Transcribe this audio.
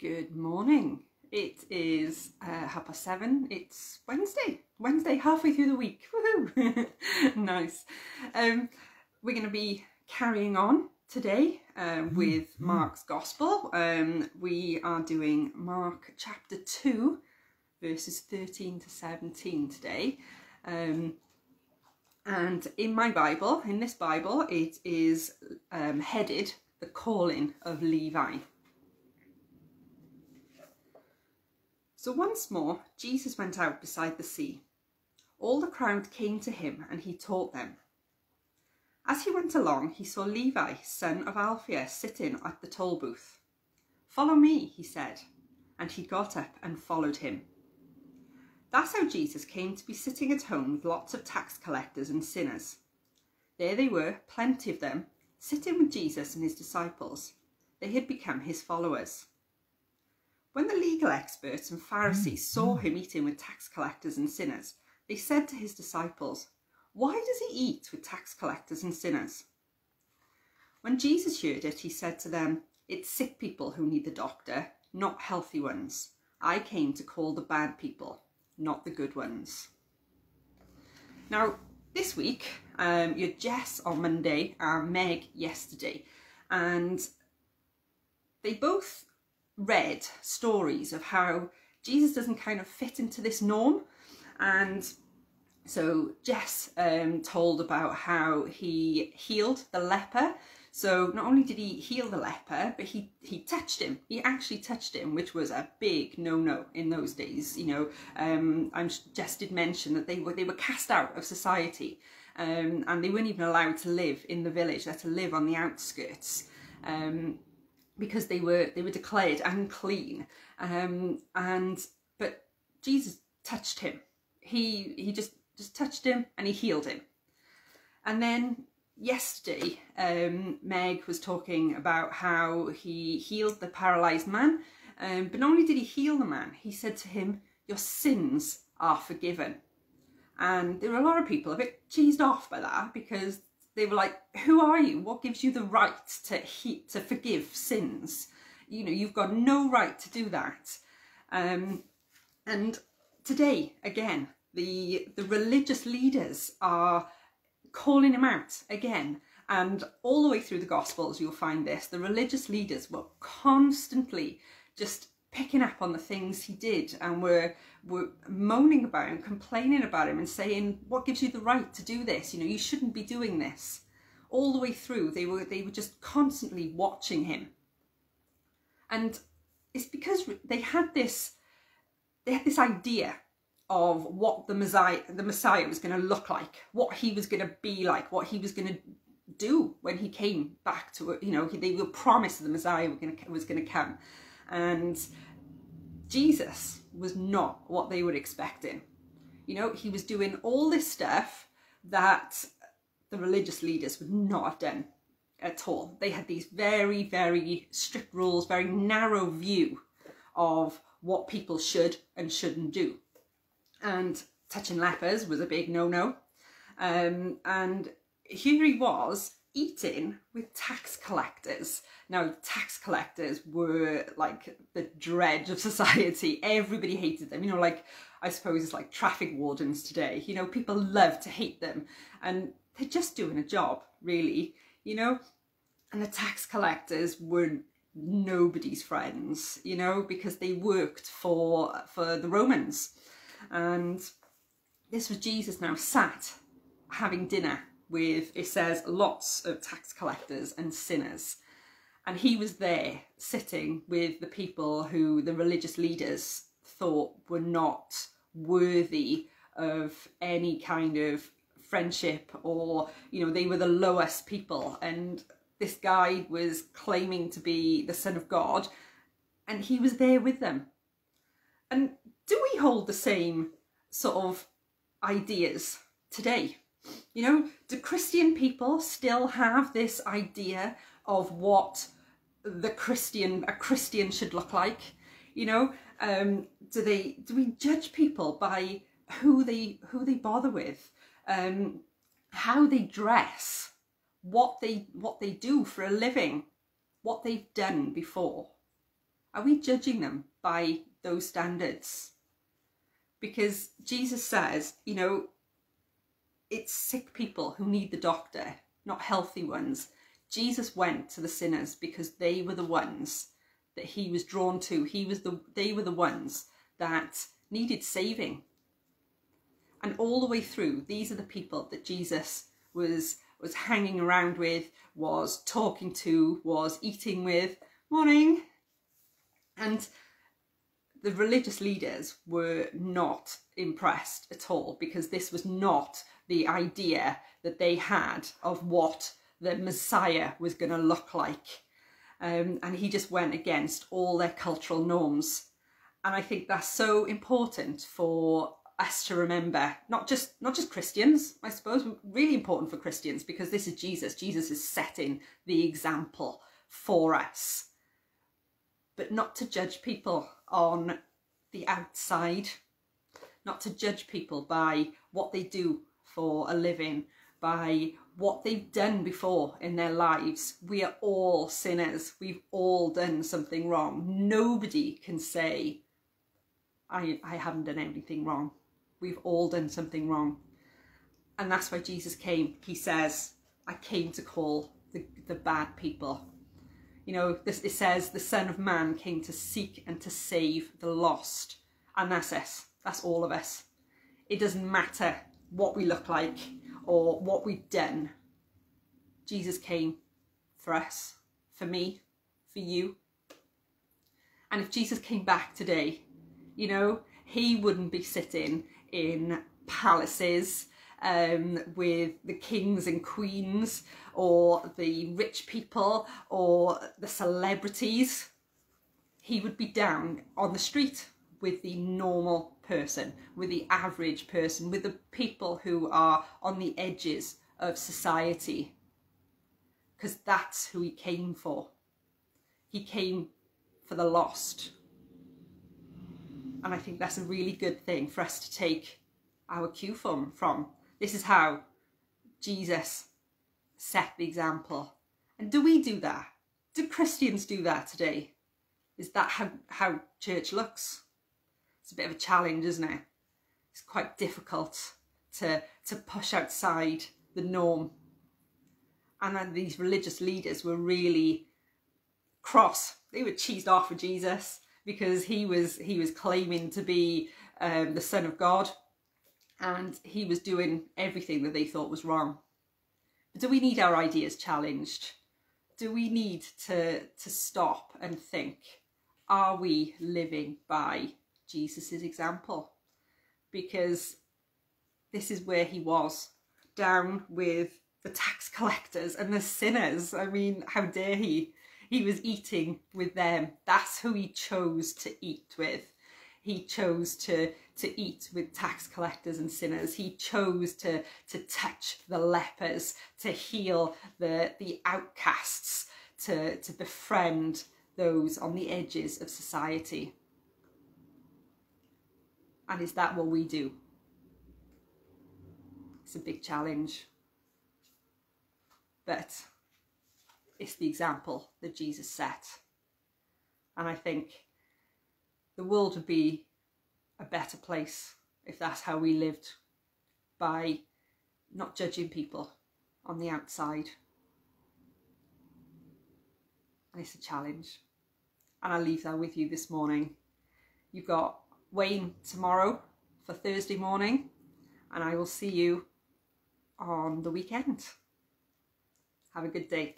Good morning. It is 7:30. It's Wednesday, halfway through the week. Woohoo! Nice. We're going to be carrying on today with Mark's Gospel. We are doing Mark chapter 2, verses 13 to 17 today. And in my Bible, in this Bible, it is headed The Calling of Levi. So once more, Jesus went out beside the sea. All the crowd came to him and he taught them. As he went along, he saw Levi, son of Alphaeus, sitting at the toll booth. "Follow me," he said, and he got up and followed him. That's how Jesus came to be sitting at home with lots of tax collectors and sinners. There they were, plenty of them, sitting with Jesus and his disciples. They had become his followers. When the legal experts and Pharisees saw him eating with tax collectors and sinners, they said to his disciples, "Why does he eat with tax collectors and sinners?" When Jesus heard it, he said to them, "It's sick people who need the doctor, not healthy ones. I came to call the bad people, not the good ones." Now, this week, you're Jess on Monday and Meg yesterday, and they both read stories of how Jesus doesn't kind of fit into this norm. And so Jess told about how he healed the leper. So not only did he heal the leper, but he touched him. He actually touched him, which was a big no-no in those days. You know, Jess did mention that they were cast out of society, and they weren't even allowed to live in the village. They had to live on the outskirts. Because they were declared unclean, but Jesus touched him. He just touched him and he healed him. And then yesterday, Meg was talking about how he healed the paralysed man, but not only did he heal the man, he said to him, "Your sins are forgiven." And there were a lot of people a bit cheesed off by that, because they were like, "Who are you? What gives you the right to forgive sins? You know, you've got no right to do that." And today, again, the religious leaders are calling him out again. And all the way through the Gospels, you'll find this. The religious leaders were constantly just picking up on the things he did, and were moaning about him, complaining about him, and saying, "What gives you the right to do this? You know, you shouldn't be doing this." All the way through, they were just constantly watching him. And it's because they had this idea of what the Messiah was going to look like, what he was going to be like, what he was going to do when he came back to it. You know, they were promised the Messiah was going to come. And Jesus was not what they were expecting. You know, he was doing all this stuff that the religious leaders would not have done at all. They had these very, very strict rules, very narrow view of what people should and shouldn't do. And touching lepers was a big no-no. And here he was, eating with tax collectors. Now, tax collectors were like the dread of society. Everybody hated them. You know, like, I suppose it's like traffic wardens today. You know, people love to hate them, and they're just doing a job, really, you know. And the tax collectors were nobody's friends, you know, because they worked for the Romans. And this was Jesus now sat having dinner with, it says, lots of tax collectors and sinners. And he was there sitting with the people who the religious leaders thought were not worthy of any kind of friendship, or, you know, they were the lowest people. And this guy was claiming to be the Son of God, and he was there with them. And do we hold the same sort of ideas today? You know, do Christian people still have this idea of what a Christian should look like? You know, do we judge people by who they bother with, how they dress, what they do for a living, what they've done before? Are we judging them by those standards? Because Jesus says, you know, it's sick people who need the doctor, not healthy ones. Jesus went to the sinners because they were the ones that he was drawn to. They were the ones that needed saving. And all the way through, these are the people that Jesus was hanging around with, was talking to, was eating with. Morning. And the religious leaders were not impressed at all, because this was not the idea that they had of what the Messiah was going to look like. And he just went against all their cultural norms. And I think that's so important for us to remember, not just Christians, I suppose, really important for Christians, because this is Jesus. Jesus is setting the example for us. But not to judge people on the outside, not to judge people by what they do for a living, by what they've done before in their lives. We are all sinners. We've all done something wrong. Nobody can say, I haven't done anything wrong. We've all done something wrong. And that's why Jesus came. He says, I came to call the bad people. You know, it says the Son of Man came to seek and to save the lost. And that's us. That's all of us. It doesn't matter what we look like or what we've done. Jesus came for us, for me, for you. And if Jesus came back today, you know, he wouldn't be sitting in palaces with the kings and queens or the rich people or the celebrities. He would be down on the street with the normal person, with the average person, with the people who are on the edges of society. Because that's who he came for. He came for the lost. And I think that's a really good thing for us to take our cue from. This is how Jesus set the example. And do we do that? Do Christians do that today? Is that how church looks? It's a bit of a challenge, isn't it? It's quite difficult to push outside the norm. And then these religious leaders were really cross. They were cheesed off with Jesus because he was claiming to be the Son of God, and he was doing everything that they thought was wrong. But do we need our ideas challenged? Do we need to stop and think, are we living by Jesus's example? Because this is where he was, down with the tax collectors and the sinners. I mean, how dare he? He was eating with them. That's who he chose to eat with. He chose to eat with tax collectors and sinners. He chose to touch the lepers, to heal the outcasts, to befriend those on the edges of society. And is that what we do? It's a big challenge. But it's the example that Jesus set. And I think the world would be a better place if that's how we lived, by not judging people on the outside. And it's a challenge. And I'll leave that with you this morning. You've got Wayne tomorrow for Thursday morning, and I will see you on the weekend. Have a good day.